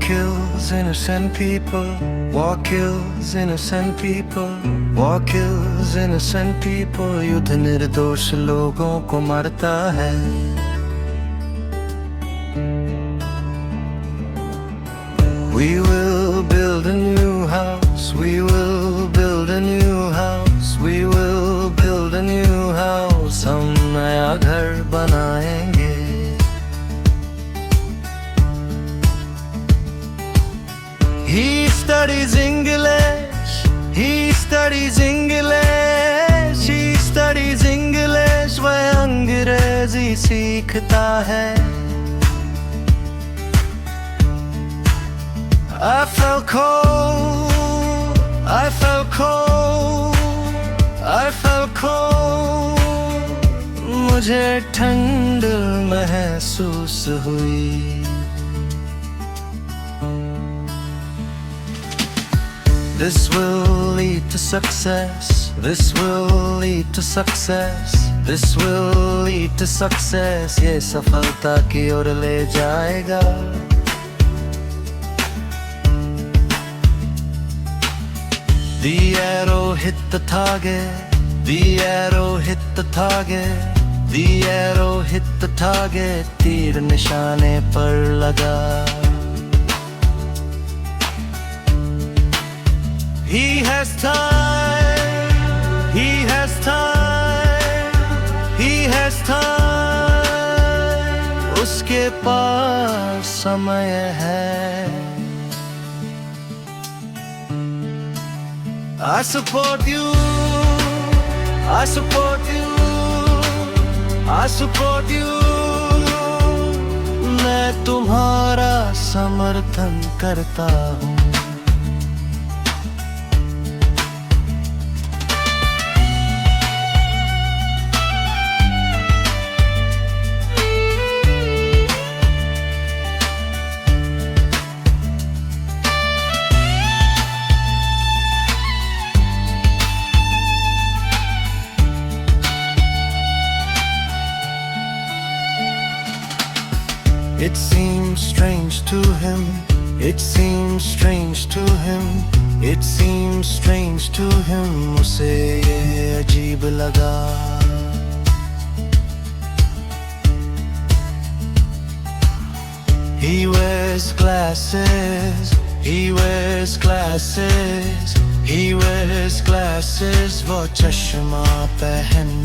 kills innocent people. War kills innocent people. War kills innocent people. युद्ध निर्दोष लोगों को मारता है. We will build a new house. We will build a new house. We will build a new house. हम नया घर बनाएंगे. He studies English. He studies English. He studies English. वह अंग्रेजी सीखता है. I felt cold, I felt cold, I felt cold. मुझे ठंड महसूस हुई. This will lead to success. This will lead to success. This will lead to success. ये सफलता की ओर ले जाएगा. The arrow hit the target. The arrow hit the target. The arrow hit the target. तीर निशाने पर लगा. He has time. He has time. He has time. उसके पास समय है. I support you, I support you, I support you. मैं तुम्हारा समर्थन करता हूँ. It seems strange to him. It seems strange to him. It seems strange to him. उसे ये अजीब लगा. He wears glasses. He wears glasses. He wears glasses. वो चश्मा पहन